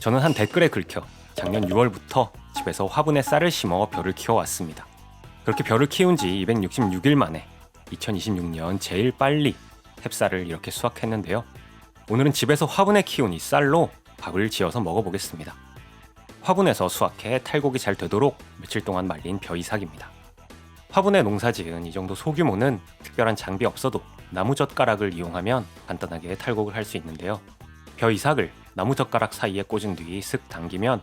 저는 한 댓글에 긁혀 작년 6월부터 집에서 화분에 쌀을 심어 벼를 키워왔습니다. 그렇게 벼를 키운 지 266일 만에 2026년 제일 빨리 햅쌀을 이렇게 수확했는데요. 오늘은 집에서 화분에 키운 이 쌀로 밥을 지어서 먹어보겠습니다. 화분에서 수확해 탈곡이 잘 되도록 며칠 동안 말린 벼 이삭입니다. 화분에 농사지은 이 정도 소규모는 특별한 장비 없어도 나무젓가락을 이용하면 간단하게 탈곡을 할 수 있는데요. 벼 이삭을 나무젓가락 사이에 꽂은 뒤 슥 당기면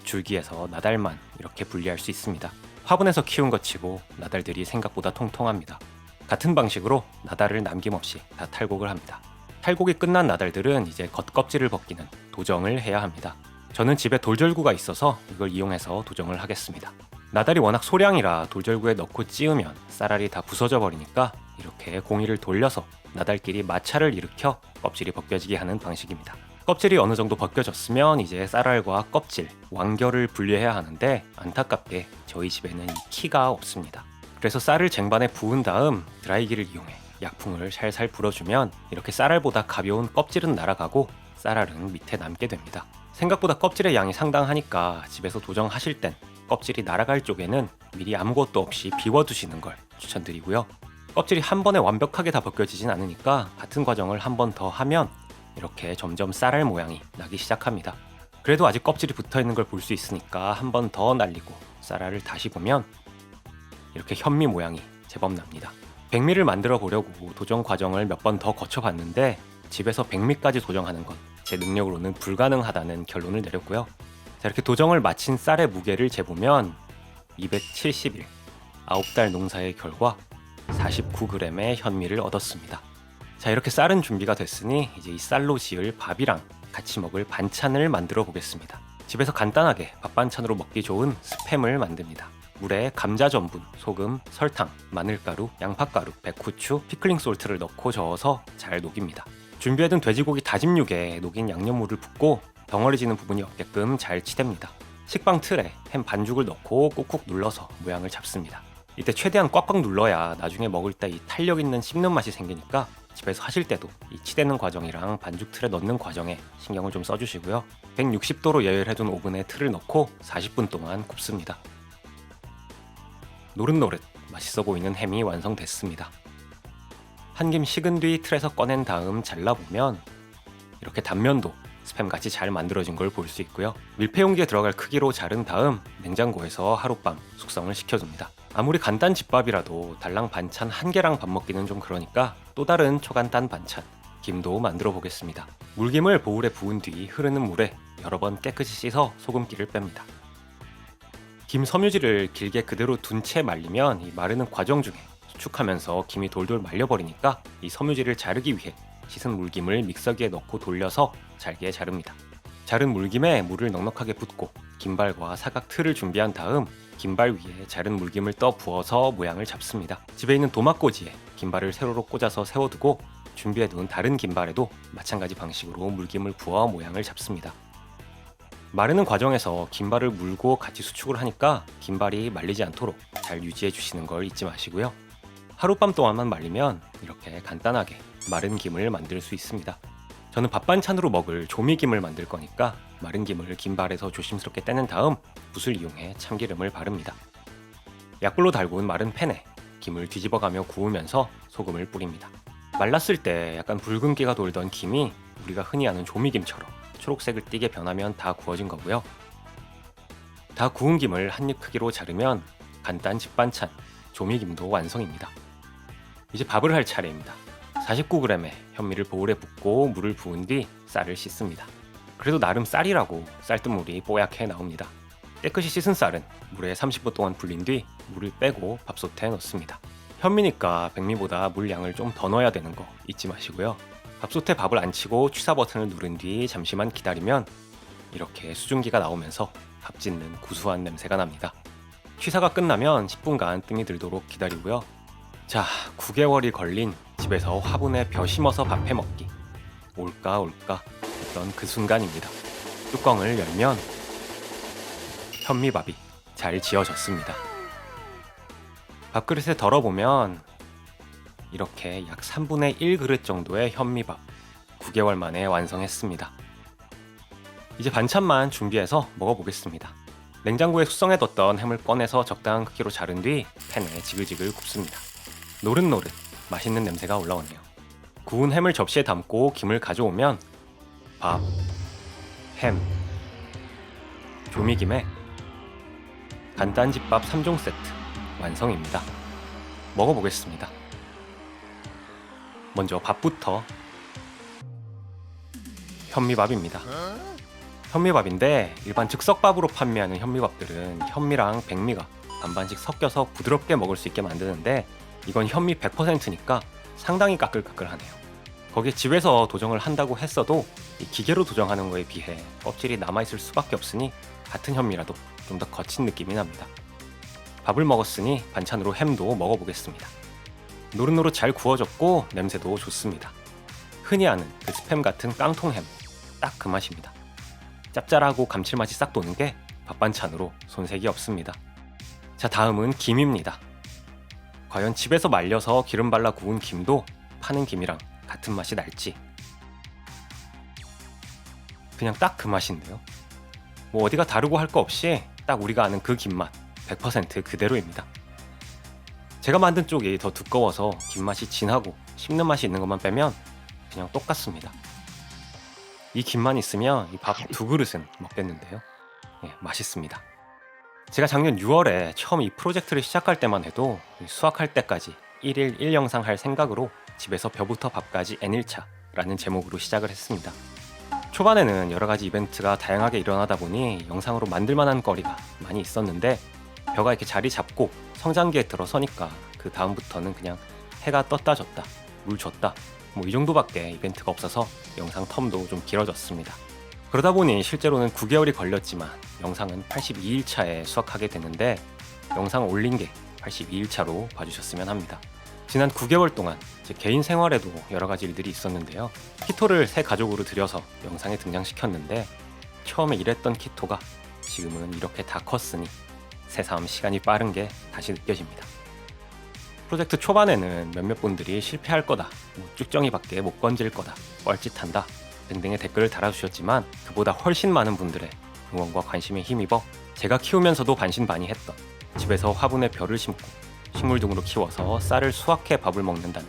줄기에서 나달만 이렇게 분리할 수 있습니다. 화분에서 키운 것 치고 나달들이 생각보다 통통합니다. 같은 방식으로 나달을 남김없이 다 탈곡을 합니다. 탈곡이 끝난 나달들은 이제 겉껍질을 벗기는 도정을 해야 합니다. 저는 집에 돌절구가 있어서 이걸 이용해서 도정을 하겠습니다. 나달이 워낙 소량이라 돌절구에 넣고 찧으면 쌀알이 다 부서져 버리니까 이렇게 공이를 돌려서 나달끼리 마찰을 일으켜 껍질이 벗겨지게 하는 방식입니다. 껍질이 어느 정도 벗겨졌으면 이제 쌀알과 껍질, 완결을 분리해야 하는데 안타깝게 저희 집에는 이 키가 없습니다. 그래서 쌀을 쟁반에 부은 다음 드라이기를 이용해 약풍을 살살 불어주면 이렇게 쌀알보다 가벼운 껍질은 날아가고 쌀알은 밑에 남게 됩니다. 생각보다 껍질의 양이 상당하니까 집에서 도정하실 땐 껍질이 날아갈 쪽에는 미리 아무것도 없이 비워두시는 걸 추천드리고요. 껍질이 한 번에 완벽하게 다 벗겨지진 않으니까 같은 과정을 한 번 더 하면 이렇게 점점 쌀알 모양이 나기 시작합니다. 그래도 아직 껍질이 붙어있는 걸 볼 수 있으니까 한 번 더 날리고 쌀알을 다시 보면 이렇게 현미 모양이 제법 납니다. 백미를 만들어 보려고 도정 과정을 몇 번 더 거쳐봤는데 집에서 백미까지 도정하는 건 제 능력으로는 불가능하다는 결론을 내렸고요. 자, 이렇게 도정을 마친 쌀의 무게를 재보면 270일, 9달 농사의 결과 49g의 현미를 얻었습니다. 자, 이렇게 쌀은 준비가 됐으니 이제 이 쌀로 지을 밥이랑 같이 먹을 반찬을 만들어 보겠습니다. 집에서 간단하게 밥 반찬으로 먹기 좋은 스팸을 만듭니다. 물에 감자 전분, 소금, 설탕, 마늘가루, 양파가루, 백후추, 피클링 솔트를 넣고 저어서 잘 녹입니다. 준비해둔 돼지고기 다짐 육에 녹인 양념물을 붓고 덩어리지는 부분이 없게끔 잘 치댑니다. 식빵 틀에 햄 반죽을 넣고 꾹꾹 눌러서 모양을 잡습니다. 이때 최대한 꽉꽉 눌러야 나중에 먹을 때 이 탄력 있는 씹는 맛이 생기니까 집에서 하실 때도 이 치대는 과정이랑 반죽 틀에 넣는 과정에 신경을 좀 써주시고요. 160도로 예열해둔 오븐에 틀을 넣고 40분 동안 굽습니다. 노릇노릇 맛있어 보이는 햄이 완성됐습니다. 한 김 식은 뒤 틀에서 꺼낸 다음 잘라보면 이렇게 단면도 스팸같이 잘 만들어진 걸 볼 수 있고요. 밀폐 용기에 들어갈 크기로 자른 다음 냉장고에서 하룻밤 숙성을 시켜줍니다. 아무리 간단 집밥이라도 달랑 반찬 한 개랑 밥 먹기는 좀 그러니까 또 다른 초간단 반찬 김도 만들어 보겠습니다. 물김을 보울에 부은 뒤 흐르는 물에 여러 번 깨끗이 씻어 소금기를 뺍니다. 김 섬유질을 길게 그대로 둔 채 말리면 이 마르는 과정 중에 수축하면서 김이 돌돌 말려버리니까 이 섬유질을 자르기 위해 씻은 물김을 믹서기에 넣고 돌려서 잘게 자릅니다. 자른 물김에 물을 넉넉하게 붓고 김발과 사각 틀을 준비한 다음 김발 위에 자른 물김을 떠 부어서 모양을 잡습니다. 집에 있는 도마꽂이에 김발을 세로로 꽂아서 세워두고 준비해둔 다른 김발에도 마찬가지 방식으로 물김을 부어 모양을 잡습니다. 마르는 과정에서 김발을 물고 같이 수축을 하니까 김발이 말리지 않도록 잘 유지해 주시는 걸 잊지 마시고요. 하룻밤 동안만 말리면 이렇게 간단하게 마른 김을 만들 수 있습니다. 저는 밥 반찬으로 먹을 조미김을 만들 거니까 마른 김을 김발에서 조심스럽게 떼는 다음 붓을 이용해 참기름을 바릅니다. 약불로 달군 마른 팬에 김을 뒤집어가며 구우면서 소금을 뿌립니다. 말랐을 때 약간 붉은기가 돌던 김이 우리가 흔히 아는 조미김처럼 초록색을 띠게 변하면 다 구워진 거고요. 다 구운 김을 한입 크기로 자르면 간단 집반찬 조미김도 완성입니다. 이제 밥을 할 차례입니다. 49g의 현미를 보울에 붓고 물을 부은 뒤 쌀을 씻습니다. 그래도 나름 쌀이라고 쌀뜨물이 뽀얗게 나옵니다. 깨끗이 씻은 쌀은 물에 30분 동안 불린 뒤 물을 빼고 밥솥에 넣습니다. 현미니까 백미보다 물 양을 좀 더 넣어야 되는 거 잊지 마시고요. 밥솥에 밥을 안 치고 취사 버튼을 누른 뒤 잠시만 기다리면 이렇게 수증기가 나오면서 밥 짓는 구수한 냄새가 납니다. 취사가 끝나면 10분간 뜸이 들도록 기다리고요. 자, 9개월이 걸린 집에서 화분에 벼 심어서 밥 해먹기 올까 했던 그 순간입니다. 뚜껑을 열면 현미밥이 잘 지어졌습니다. 밥그릇에 덜어보면 이렇게 약 3분의 1 그릇 정도의 현미밥 9개월 만에 완성했습니다. 이제 반찬만 준비해서 먹어보겠습니다. 냉장고에 숙성해뒀던 햄을 꺼내서 적당한 크기로 자른 뒤 팬에 지글지글 굽습니다. 노릇노릇 맛있는 냄새가 올라오네요. 구운 햄을 접시에 담고 김을 가져오면 밥, 햄, 조미김에 간단집밥 3종 세트 완성입니다. 먹어보겠습니다. 먼저 밥부터. 현미밥입니다. 현미밥인데 일반 즉석밥으로 판매하는 현미밥들은 현미랑 백미가 반반씩 섞여서 부드럽게 먹을 수 있게 만드는데 이건 현미 100%니까 상당히 까끌까끌하네요. 거기에 집에서 도정을 한다고 했어도 이 기계로 도정하는 거에 비해 껍질이 남아있을 수밖에 없으니 같은 현미라도 좀 더 거친 느낌이 납니다. 밥을 먹었으니 반찬으로 햄도 먹어보겠습니다. 노릇노릇 잘 구워졌고 냄새도 좋습니다. 흔히 아는 그 스팸 같은 깡통햄, 딱 그 맛입니다. 짭짤하고 감칠맛이 싹 도는 게 밥반찬으로 손색이 없습니다. 자, 다음은 김입니다. 과연 집에서 말려서 기름 발라 구운 김도 파는 김이랑 같은 맛이 날지. 그냥 딱 그 맛인데요. 뭐 어디가 다르고 할 거 없이 딱 우리가 아는 그 김맛 100% 그대로입니다. 제가 만든 쪽이 더 두꺼워서 김맛이 진하고 씹는 맛이 있는 것만 빼면 그냥 똑같습니다. 이 김만 있으면 이 밥 2그릇은 먹겠는데요. 예, 맛있습니다. 제가 작년 6월에 처음 이 프로젝트를 시작할 때만 해도 수학할 때까지 1일 1영상 할 생각으로 집에서 벼부터 밥까지 N1차라는 제목으로 시작을 했습니다. 초반에는 여러가지 이벤트가 다양하게 일어나다 보니 영상으로 만들만한 거리가 많이 있었는데 벼가 이렇게 자리 잡고 성장기에 들어서니까 그 다음부터는 그냥 해가 떴다 졌다, 물 줬다 뭐 이 정도밖에 이벤트가 없어서 영상 텀도 좀 길어졌습니다. 그러다 보니 실제로는 9개월이 걸렸지만 영상은 82일차에 수확하게 되는데 영상 올린 게 82일차로 봐주셨으면 합니다. 지난 9개월 동안 제 개인 생활에도 여러가지 일들이 있었는데요. 키토를 새 가족으로 들여서 영상에 등장시켰는데 처음에 이랬던 키토가 지금은 이렇게 다 컸으니 새삼 시간이 빠른 게 다시 느껴집니다. 프로젝트 초반에는 몇몇 분들이 실패할 거다, 쭉정이밖에 못 건질 거다, 뻘짓한다 등등의 댓글을 달아주셨지만 그보다 훨씬 많은 분들의 응원과 관심에 힘입어 제가 키우면서도 반신반의했던 집에서 화분에 벼를 심고 식물 등으로 키워서 쌀을 수확해 밥을 먹는다는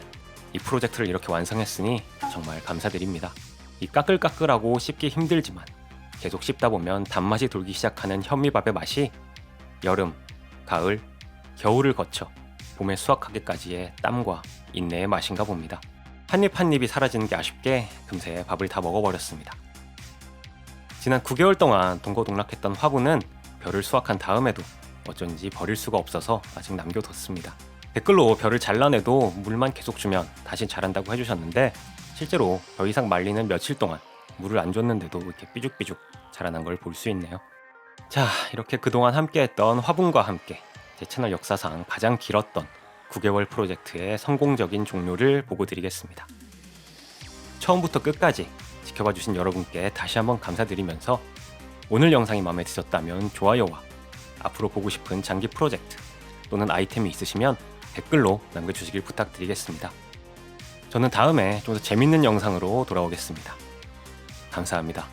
이 프로젝트를 이렇게 완성했으니 정말 감사드립니다. 이 까끌까끌하고 씹기 힘들지만 계속 씹다 보면 단맛이 돌기 시작하는 현미밥의 맛이 여름, 가을, 겨울을 거쳐 봄에 수확하기까지의 땀과 인내의 맛인가 봅니다. 한입 한입이 사라지는 게 아쉽게 금세 밥을 다 먹어버렸습니다. 지난 9개월 동안 동고동락했던 화분은 벼를 수확한 다음에도 어쩐지 버릴 수가 없어서 아직 남겨뒀습니다. 댓글로 벼를 잘라내도 물만 계속 주면 다시 자란다고 해주셨는데 실제로 벼 이상 말리는 며칠 동안 물을 안 줬는데도 이렇게 삐죽삐죽 자라난 걸 볼 수 있네요. 자, 이렇게 그동안 함께했던 화분과 함께 제 채널 역사상 가장 길었던 9개월 프로젝트의 성공적인 종료를 보고 드리겠습니다. 처음부터 끝까지 지켜봐주신 여러분께 다시 한번 감사드리면서 오늘 영상이 마음에 드셨다면 좋아요와 앞으로 보고 싶은 장기 프로젝트 또는 아이템이 있으시면 댓글로 남겨주시길 부탁드리겠습니다. 저는 다음에 좀 더 재밌는 영상으로 돌아오겠습니다. 감사합니다.